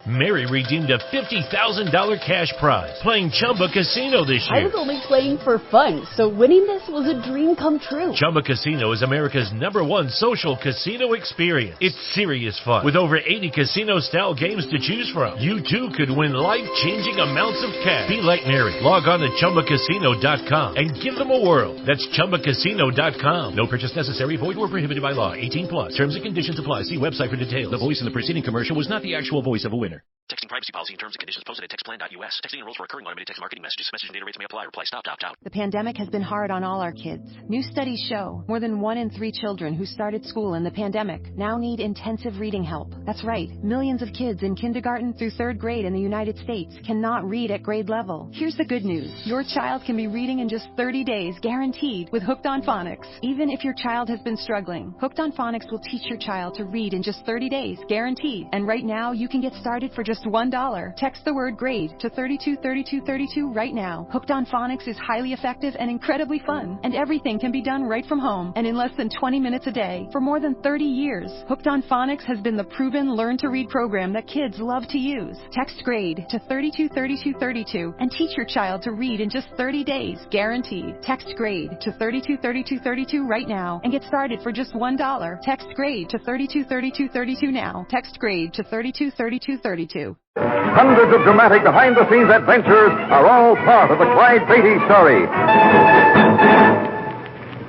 Mary redeemed a $50,000 cash prize playing Chumba Casino this year. I was only playing for fun, so winning this was a dream come true. Chumba Casino is America's #1 social casino experience. It's serious fun. With over 80 casino-style games to choose from, you too could win life-changing amounts of cash. Be like Mary. Log on to ChumbaCasino.com and give them a whirl. That's ChumbaCasino.com. No purchase necessary. Void or prohibited by law. 18 plus. Terms and conditions apply. See website for details. The voice in the preceding commercial was not the actual voice of a winner. Texting privacy policy and terms and conditions posted at textplan.us. Texting enrolls for recurring automated text marketing messages. Message and data rates may apply. Reply stop, opt out. The pandemic has been hard on all our kids. New studies show more than 1 in 3 children who started school in the pandemic now need intensive reading help. That's right. Millions of kids in kindergarten through 3rd grade in the United States cannot read at grade level. Here's the good news. Your child can be reading in just 30 days, guaranteed, with Hooked on Phonics. Even if your child has been struggling, Hooked on Phonics will teach your child to read in just 30 days, guaranteed. And right now, you can get started for just $1. Text the word GRADE to 323232 right now. Hooked on Phonics is highly effective and incredibly fun. And everything can be done right from home and in less than 20 minutes a day. For more than 30 years, Hooked on Phonics has been the proven learn-to-read program that kids love to use. Text GRADE to 323232 and teach your child to read in just 30 days, guaranteed. Text GRADE to 323232 right now and get started for just $1. Text GRADE to 323232 now. Text GRADE to 323232. Hundreds of dramatic behind-the-scenes adventures are all part of the Clyde Beatty story.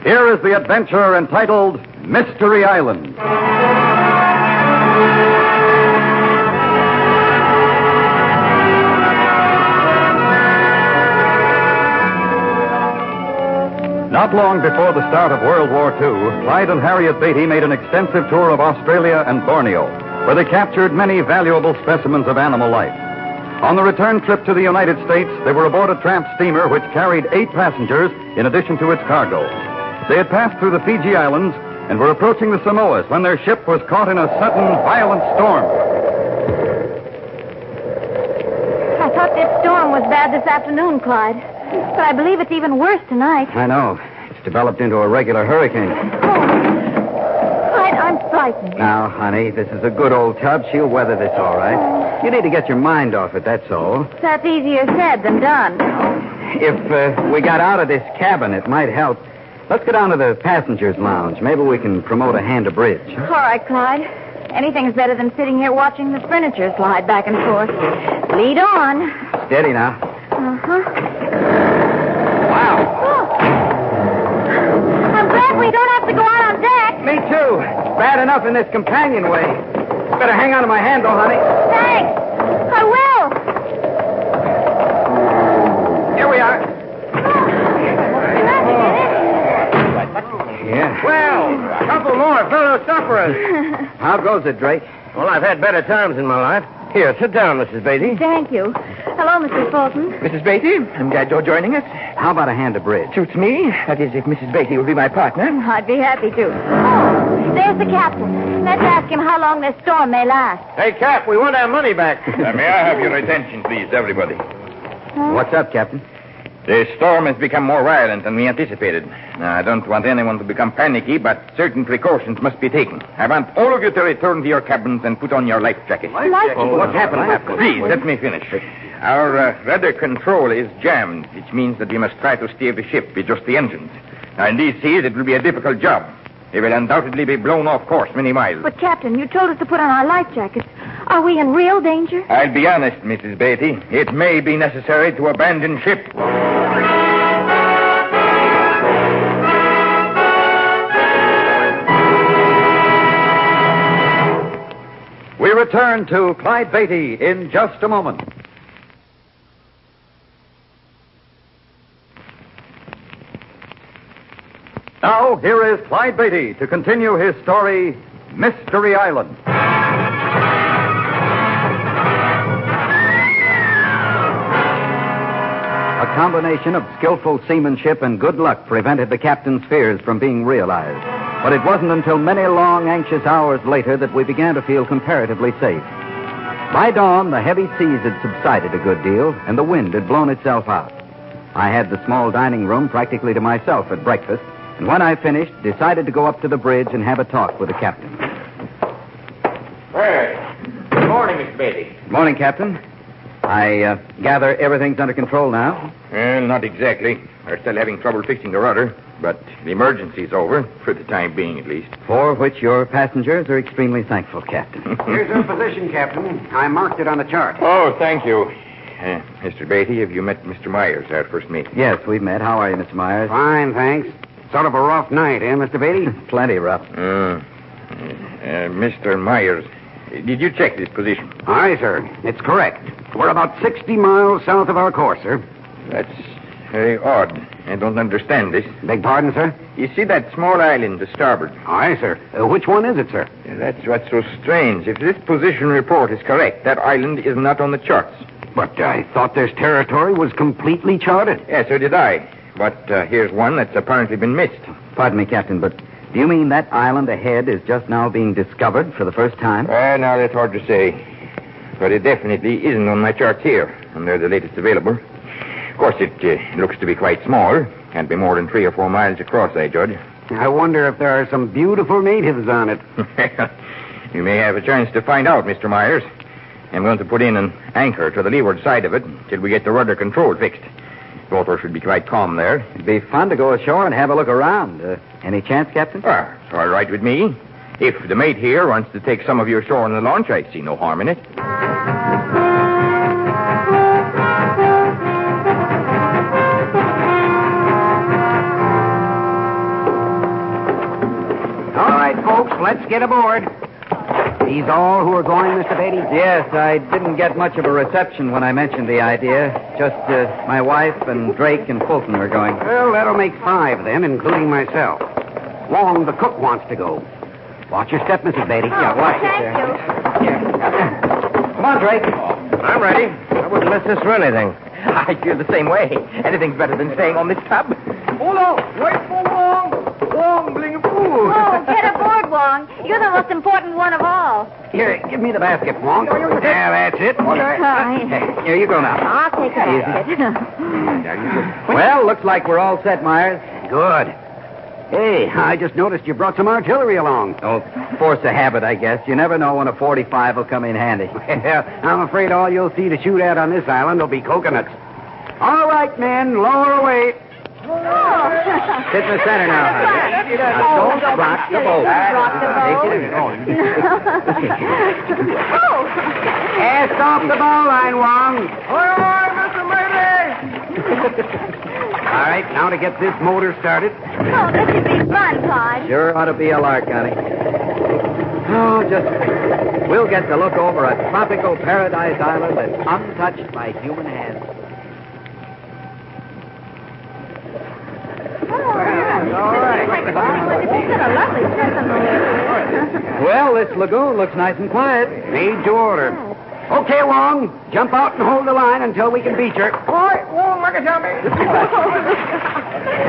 Here is the adventure entitled Mystery Island. Not long before the start of World War II, Clyde and Harriet Beatty made an extensive tour of Australia and Borneo, where they captured many valuable specimens of animal life. On the return trip to the United States, they were aboard a tramp steamer which carried 8 passengers in addition to its cargo. They had passed through the Fiji Islands and were approaching the Samoas when their ship was caught in a sudden violent storm. I thought this storm was bad this afternoon, Clyde. But I believe it's even worse tonight. I know. It's developed into a regular hurricane. Clyde, I'm frightened. Now, honey, this is a good old tub. She'll weather this all right. You need to get your mind off it, that's all. That's easier said than done. If we got out of this cabin, it might help. Let's go down to the passengers' lounge. Maybe we can promote a hand of bridge. All right, Clyde. Anything's better than sitting here watching the furniture slide back and forth. Lead on. Steady now. Uh-huh. Wow. Oh. I'm glad we don't have to go out on deck. Me too. Bad enough in this companionway. Better hang on to my handle, honey. Thanks. I will. Here we are. Yeah. Well, a couple more fellow sufferers. How goes it, Drake? Well, I've had better times in my life. Here, sit down, Mrs. Beatty. Thank you. Hello, Mr. Fulton. Mrs. Beatty, I'm glad you're joining us. How about a hand of bridge? Suits me. That is, if Mrs. Beatty will be my partner. I'd be happy to. Oh, there's the captain. Let's ask him how long this storm may last. Hey, Cap, we want our money back. May I have your attention, please, everybody? What's up, Captain? The storm has become more violent than we anticipated. Now, I don't want anyone to become panicky, but certain precautions must be taken. I want all of you to return to your cabins and put on your life jackets. Life jacket? Oh, what happened? Please, let me finish. Our rudder control is jammed, which means that we must try to steer the ship with just the engines. Now, in these seas, it will be a difficult job. They will undoubtedly be blown off course many miles. But, Captain, you told us to put on our life jackets. Are we in real danger? I'll be honest, Mrs. Beatty. It may be necessary to abandon ship. We return to Clyde Beatty in just a moment. Now, here is Clyde Beatty to continue his story, Mystery Island. A combination of skillful seamanship and good luck prevented the captain's fears from being realized. But it wasn't until many long, anxious hours later that we began to feel comparatively safe. By dawn, the heavy seas had subsided a good deal, and the wind had blown itself out. I had the small dining room practically to myself at breakfast, and when I finished, decided to go up to the bridge and have a talk with the captain. Well, good morning, Mr. Mr. Beatty. Good morning, Captain. I gather everything's under control now. Well, not exactly. We're still having trouble fixing the rudder, but the emergency's over, for the time being at least. For which your passengers are extremely thankful, Captain. Here's our position, Captain. I marked it on the chart. Oh, thank you. Mr. Beatty, have you met Mr. Myers, our first mate? Yes, we've met. How are you, Mr. Myers? Fine, thanks. Sort of a rough night, eh, Mr. Beatty? Plenty rough. Mr. Myers, did you check this position? Aye, sir. It's correct. We're about 60 miles south of our course, sir. That's very odd. I don't understand this. Beg pardon, sir? You see that small island to starboard? Aye, sir. Which one is it, sir? That's what's so strange. If this position report is correct, that island is not on the charts. But I thought this territory was completely charted. Yeah, so did I. But here's one that's apparently been missed. Pardon me, Captain, but do you mean that island ahead is just now being discovered for the first time? Now, that's hard to say. But it definitely isn't on my charts here, and they're the latest available. Of course, it looks to be quite small. Can't be more than 3 or 4 miles across, I judge. I wonder if there are some beautiful natives on it. You may have a chance to find out, Mr. Myers. I'm going to put in an anchor to the leeward side of it till we get the rudder control fixed. Water should be quite calm there. It'd be fun to go ashore and have a look around. Any chance, Captain? It's all right with me. If the mate here wants to take some of you ashore on the launch, I see no harm in it. All right, folks, let's get aboard. These all who are going, Mr. Beatty? Yes, I didn't get much of a reception when I mentioned the idea. Just my wife and Drake and Fulton are going. Well, that'll make 5 then, including myself. Wong, the cook, wants to go. Watch your step, Mrs. Beatty. Oh, watch it thank there. you. Yeah. Come on, Drake. I'm ready. I wouldn't miss this for anything. I feel the same way. Anything's better than staying on this tub. Hold on. Wait for Wong. Wong, bring food. Oh, get aboard, Wong. You're the most important one of all. Here, give me the basket, Wong. Yeah, that's it. Fine. Here you go now. I'll take the basket. Well, looks like we're all set, Myers. Good. Hey, I just noticed you brought some artillery along. Oh, force of habit, I guess. You never know when a 45 will come in handy. Well, I'm afraid all you'll see to shoot at on this island will be coconuts. All right, men, lower away. Sit in the center now, honey. Now, don't rock the boat. Take it easy. Cast off the bow line, Wong. Ahoy, Mr. Mayday! All right, now to get this motor started. Oh, this should be fun, Clyde. Sure ought to be a lark, honey. Oh, we'll get to look over a tropical paradise island that's untouched by human hands. All right. What a lovely person. Well, this lagoon looks nice and quiet. Made to order. Okay, Wong, jump out and hold the line until we can beach her. All right, Wong, Makatami.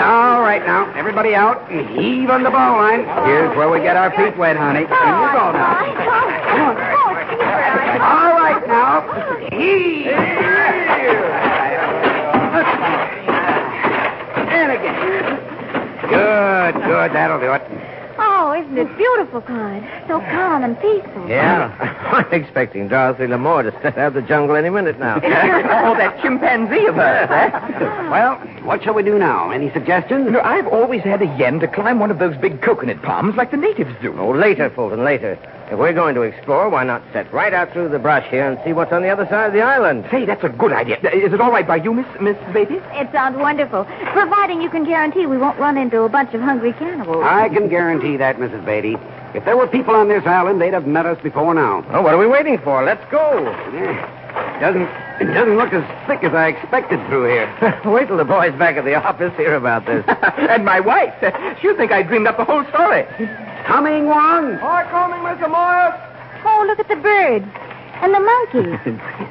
All right, now, everybody out and heave on the bow line. Here's where we get our feet wet, honey. In you go now. Come on. All right, now, heave. And again. Good, that'll do it. Oh, isn't it beautiful, Clyde? So calm and peaceful. Yeah, I'm expecting Dorothy Lamore to step out of the jungle any minute now. Oh, that chimpanzee of hers, Well, what shall we do now? Any suggestions? No, I've always had a yen to climb one of those big coconut palms like the natives do. Oh, later, Fulton, later. If we're going to explore, why not set right out through the brush here and see what's on the other side of the island? Say, that's a good idea. Is it all right by you, Miss Beatty? It sounds wonderful, providing you can guarantee we won't run into a bunch of hungry cannibals. I can guarantee that, Mrs. Beatty. If there were people on this island, they'd have met us before now. Oh, what are we waiting for? Let's go. It doesn't look as thick as I expected through here. Wait till the boys back at the office hear about this. And my wife. She'll think I dreamed up the whole story. Coming, Wong. Hi, coming, Mr. Myers. Oh, look at the birds. And the monkeys.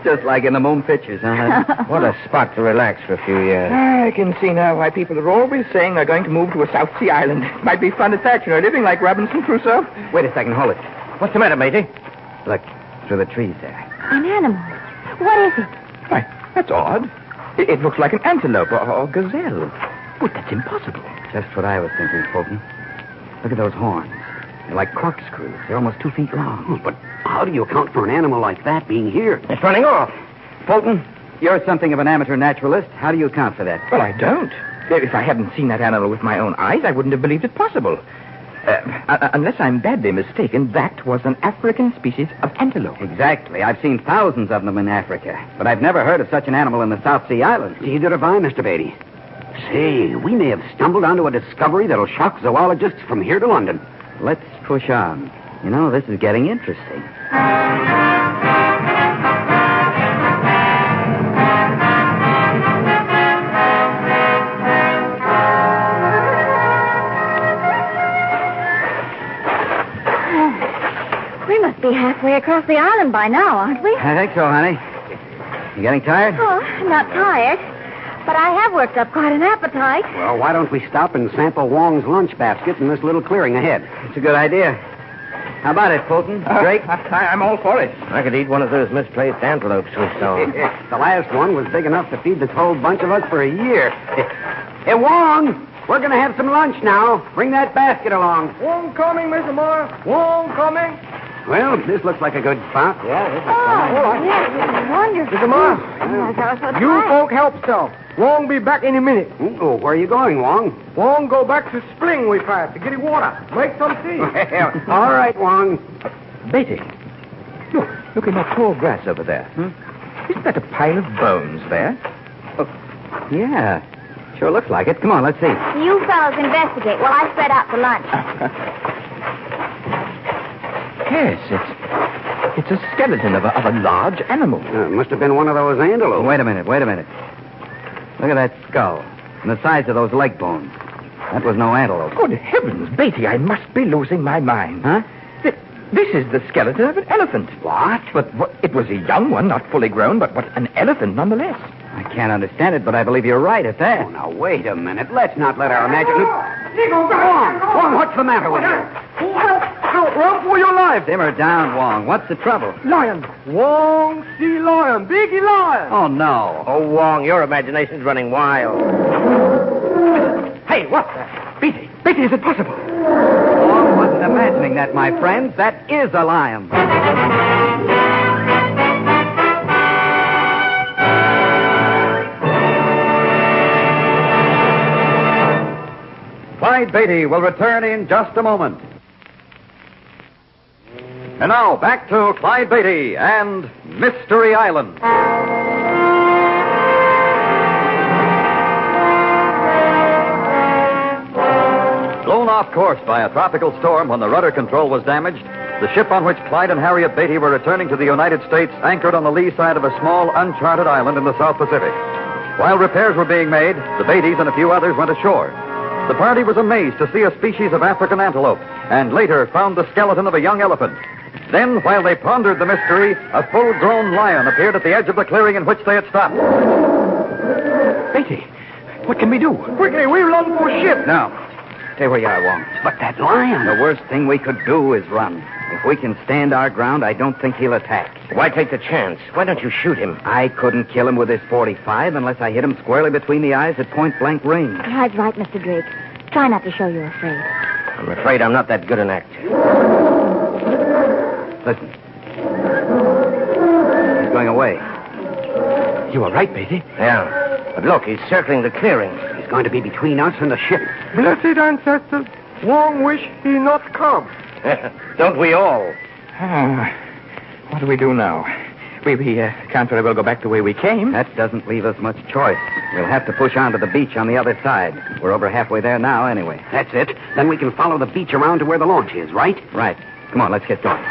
Just like in the moon pictures, huh? What a spot to relax for a few years. I can see now why people are always saying they're going to move to a South Sea island. Might be fun at that, living like Robinson Crusoe. Wait a second, hold it. What's the matter, matey? Look, through the trees there. An animal. What is it? Why, that's odd. It looks like an antelope or gazelle. But that's impossible. Just what I was thinking, Fulton. Look at those horns. They're like corkscrews. They're almost 2 feet long. But How do you account for an animal like that being here? It's running off. Fulton, you're something of an amateur naturalist. How do you account for that? Well, I don't. If I hadn't seen that animal with my own eyes, I wouldn't have believed it possible. Unless I'm badly mistaken, that was an African species of antelope. Exactly. I've seen thousands of them in Africa, but I've never heard of such an animal in the South Sea Islands. Neither have I, Mr. Beatty. Say, we may have stumbled onto a discovery that'll shock zoologists from here to London. Let's push on. You know, this is getting interesting. We must be halfway across the island by now, aren't we? I think so, honey. You getting tired? Oh, I'm not tired. But I have worked up quite an appetite. Well, why don't we stop and sample Wong's lunch basket in this little clearing ahead? It's a good idea. How about it, Fulton? Drake? I'm all for it. I could eat one of those misplaced antelopes we saw. The last one was big enough to feed this whole bunch of us for a year. Hey, Wong, we're going to have some lunch now. Bring that basket along. Wong coming, Mr. Moore. Wong coming. Well, this looks like a good spot. Yeah, this is Oh, yes, it's wonderful. Mr. Moore, You folk help yourself. Wong be back any minute. Oh, where are you going, Wong? Wong go back to spring we fight to get water. Make some tea. All right, Wong. Beatty, look in that tall grass over there. Isn't that a pile of bones there? Oh, yeah. Sure looks like it. Come on, let's see. You fellows investigate while I spread out for lunch. Yes, it's a skeleton of a large animal. Must have been one of those antelopes. Wait a minute. Look at that skull and the size of those leg bones. That was no antelope. Good heavens, Beatty, I must be losing my mind. Huh? This is the skeleton of an elephant. What? But it was a young one, not fully grown, but an elephant nonetheless. I can't understand it, but I believe you're right at that. Oh, now, wait a minute. Let's not let our imagination... Wong, what's the matter with you? Help, run for your life. Simmer down, Wong. What's the trouble? Lion. Wong see lion. Biggie lion. Oh, no. Oh, Wong, your imagination's running wild. Hey, what's that? Beatty, is it possible? Wong wasn't imagining that, my friends. That is a lion. Clyde Beatty will return in just a moment. And now, back to Clyde Beatty and Mystery Island. Blown off course by a tropical storm when the rudder control was damaged, the ship on which Clyde and Harriet Beatty were returning to the United States anchored on the lee side of a small, uncharted island in the South Pacific. While repairs were being made, the Beattys and a few others went ashore. The party was amazed to see a species of African antelope, and later found the skeleton of a young elephant. Then, while they pondered the mystery, a full-grown lion appeared at the edge of the clearing in which they had stopped. Beatty, what can we do? Quickly, we run for ship. Now, stay where you are, Wong. But that lion... The worst thing we could do is run. If we can stand our ground, I don't think he'll attack. Why take the chance? Why don't you shoot him? I couldn't kill him with his .45 unless I hit him squarely between the eyes at point-blank range. Clyde's right, Mr. Drake. Try not to show you're afraid. I'm afraid I'm not that good an actor. Listen. He's going away. You are right, Beatty. Yeah. But look, he's circling the clearing. He's going to be between us and the ship. Blessed ancestors, Wong wish he not come. Don't we all? What do we do now? We can't very well go back the way we came. That doesn't leave us much choice. We'll have to push on to the beach on the other side. We're over halfway there now, anyway. That's it. Then we can follow the beach around to where the launch is, right? Right. Come on, let's get going.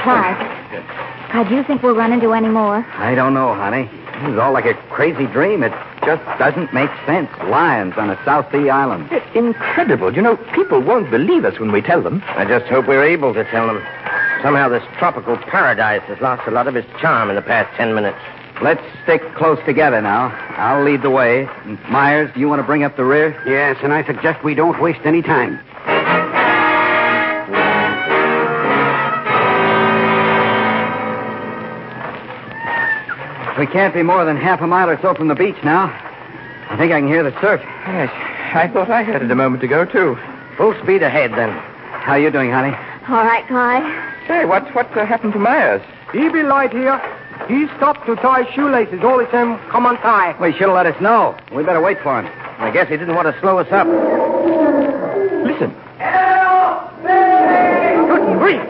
Clyde, do you think we'll run into any more? I don't know, honey. This is all like a crazy dream. It just doesn't make sense. Lions on a South Sea island. It's incredible. You know, people won't believe us when we tell them. I just hope we're able to tell them. Somehow this tropical paradise has lost a lot of its charm in the past 10 minutes. Let's stick close together now. I'll lead the way. Myers, do you want to bring up the rear? Yes, and I suggest we don't waste any time. We can't be more than half a mile or so from the beach now. I think I can hear the surf. Yes, I thought I heard it a moment ago, too. Full speed ahead, then. How you doing, honey? All right, Clyde. Say, what happened to Myers? He be light here. He stopped to tie shoelaces. All the same, come on, tie. Well, he should have let us know. We better wait for him. I guess he didn't want to slow us up. Listen. Good grief.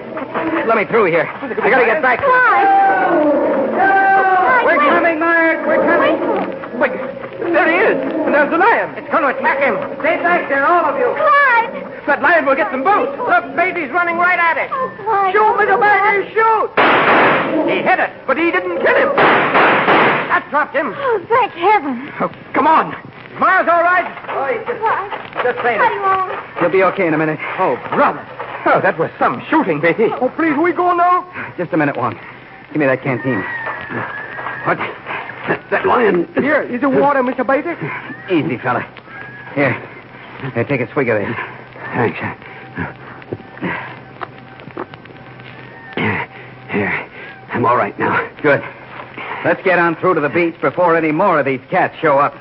Let me through here. I gotta get back. We're coming, Myers. We're coming. Wait, there he is. And there's the lion. It's going to attack him. Stay back there, all of you. Clyde! That lion will get them both. Look, Beatty's running right at it. Oh, Clyde. Shoot, Mr. Beatty, shoot. He hit it, but he didn't kill him. That dropped him. Oh, thank heaven. Oh, come on. Myers all right? Oh, he's Clyde. just fainted. How do you want? He'll be okay in a minute. Oh, brother. Oh, that was some shooting, Beatty. Oh, please, we go now? Just a minute, Juan. Give me that canteen. What? That lion. Here, is it water, Mr. Beatty? Easy, fella. Here, take a swig of this. Thanks. Here, I'm all right now. Good. Let's get on through to the beach before any more of these cats show up.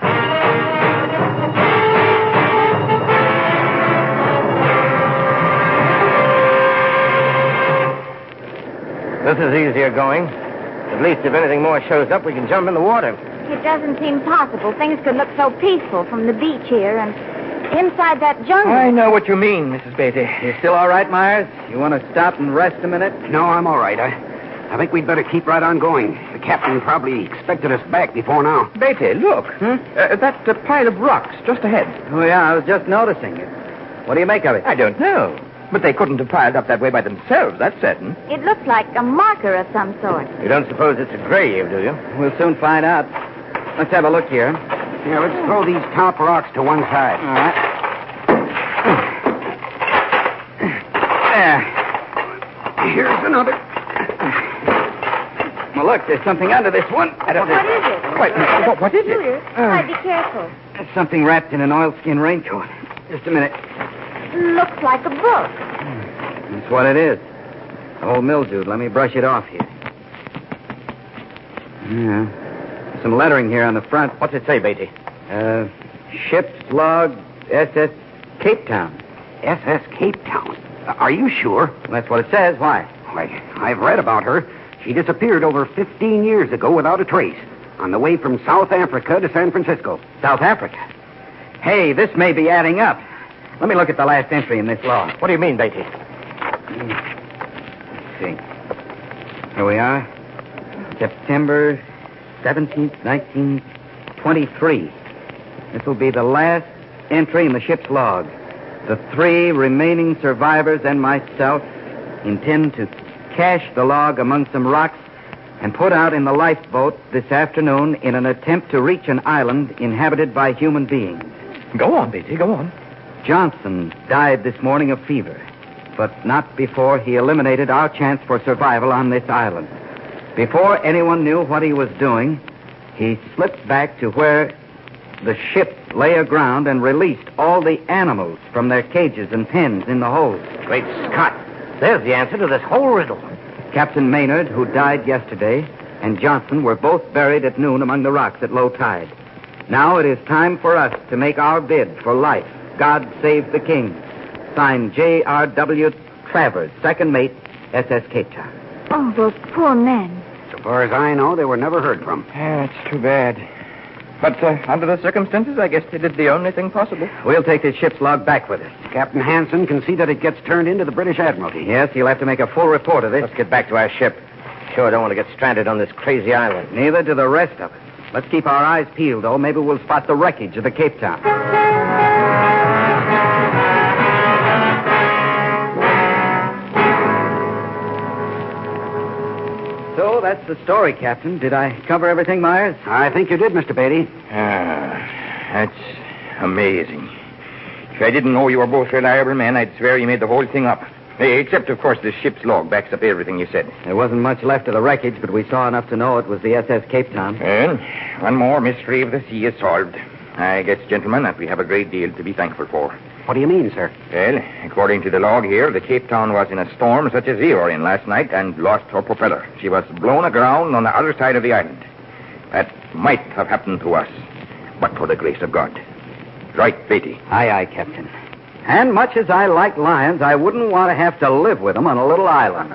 This is easier going. At least if anything more shows up, we can jump in the water. It doesn't seem possible. Things could look so peaceful from the beach here and inside that jungle. I know what you mean, Mrs. Beatty. You still all right, Myers? You want to stop and rest a minute? No, I'm all right. I think we'd better keep right on going. The captain probably expected us back before now. Beatty, look. That pile of rocks just ahead. Oh, yeah, I was just noticing it. What do you make of it? I don't know. But they couldn't have piled up that way by themselves, that's certain. It looks like a marker of some sort. You don't suppose it's a grave, do you? We'll soon find out. Let's have a look here. Here, let's throw these top rocks to one side. All right. There. Here's another. Well, look, there's something under this one. What is it? Wait, what is it? Julius, Clyde, be careful. There's something wrapped in an oilskin raincoat. Just a minute. Looks like a book. That's what it is. Old mildew. Let me brush it off here. Yeah. Some lettering here on the front. What's it say, Beatty? Ship's log, SS Cape Town. SS Cape Town. Are you sure? That's what it says. Why? Why, I've read about her. She disappeared over 15 years ago without a trace on the way from South Africa to San Francisco. South Africa. Hey, this may be adding up. Let me look at the last entry in this log. What do you mean, Beatty? Let's see. Here we are. September 17th, 1923. This will be the last entry in the ship's log. The 3 remaining survivors and myself intend to cache the log among some rocks and put out in the lifeboat this afternoon in an attempt to reach an island inhabited by human beings. Go on, Beatty, go on. Johnson died this morning of fever, but not before he eliminated our chance for survival on this island. Before anyone knew what he was doing, he slipped back to where the ship lay aground and released all the animals from their cages and pens in the hold. Great Scott. There's the answer to this whole riddle. Captain Maynard, who died yesterday, and Johnson were both buried at noon among the rocks at low tide. Now it is time for us to make our bid for life. God save the King. Signed J.R.W. Travers, second mate, SS Cape Town. Oh, those poor men. So far as I know, they were never heard from. Yeah, it's too bad. But under the circumstances, I guess they did the only thing possible. We'll take this ship's log back with us. Captain Hansen can see that it gets turned into the British Admiralty. Yes, he'll have to make a full report of this. Let's get back to our ship. Sure don't want to get stranded on this crazy island. Neither do the rest of us. Let's keep our eyes peeled, though. Maybe we'll spot the wreckage of the Cape Town. So, that's the story, Captain. Did I cover everything, Myers? I think you did, Mr. Beatty. That's amazing. If I didn't know you were both reliable men, I'd swear you made the whole thing up. Except, of course, the ship's log backs up everything you said. There wasn't much left of the wreckage, but we saw enough to know it was the SS Cape Town. Well, one more mystery of the sea is solved. I guess, gentlemen, that we have a great deal to be thankful for. What do you mean, sir? Well, according to the log here, the Cape Town was in a storm such as you were in last night and lost her propeller. She was blown aground on the other side of the island. That might have happened to us, but for the grace of God. Right, Beatty? Aye, aye, Captain. And much as I like lions, I wouldn't want to have to live with them on a little island.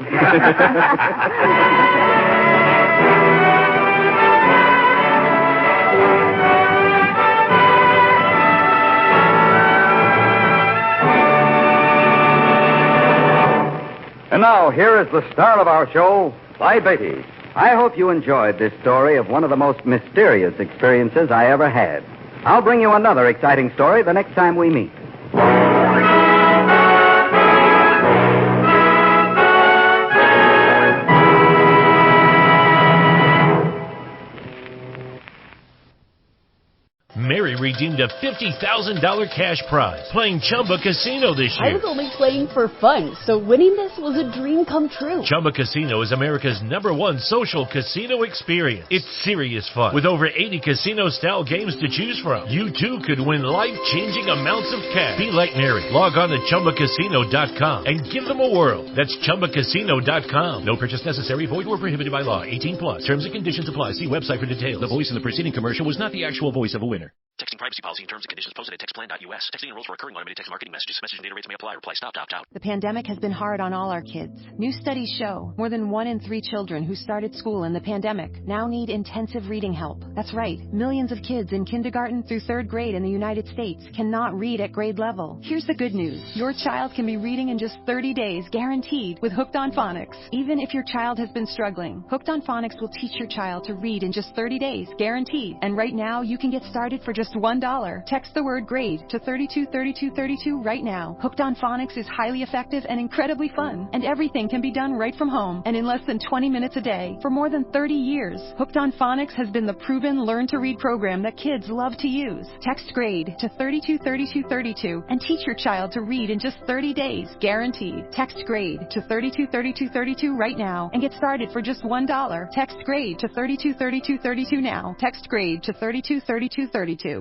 And now, here is the star of our show, Clyde Beatty. I hope you enjoyed this story of one of the most mysterious experiences I ever had. I'll bring you another exciting story the next time we meet. Mary redeemed a $50,000 cash prize playing Chumba Casino this year. I was only playing for fun, so winning this was a dream come true. Chumba Casino is America's #1 social casino experience. It's serious fun. With over 80 casino-style games to choose from, you too could win life-changing amounts of cash. Be like Mary. Log on to ChumbaCasino.com and give them a whirl. That's ChumbaCasino.com. No purchase necessary. Void or prohibited by law. 18+. Terms and conditions apply. See website for details. The voice in the preceding commercial was not the actual voice of a winner. Texting privacy policy and terms and conditions posted at textplan.us. Texting enrolls for recurring automated text marketing messages. Message and data rates may apply. Reply stop to opt out. The pandemic has been hard on all our kids. New studies show more than 1 in 3 children who started school in the pandemic now need intensive reading help. That's right. Millions of kids in kindergarten through 3rd grade in the United States cannot read at grade level. Here's the good news. Your child can be reading in just 30 days, guaranteed, with Hooked on Phonics. Even if your child has been struggling, Hooked on Phonics will teach your child to read in just 30 days, guaranteed. And right now, you can get started for just $1. Text the word GRADE to 323232 right now. Hooked on Phonics is highly effective and incredibly fun. And everything can be done right from home and in less than 20 minutes a day. For more than 30 years, Hooked on Phonics has been the proven learn-to-read program that kids love to use. Text GRADE to 323232 and teach your child to read in just 30 days, guaranteed. Text GRADE to 323232 right now and get started for just $1. Text GRADE to 323232 now. Text GRADE to 323232.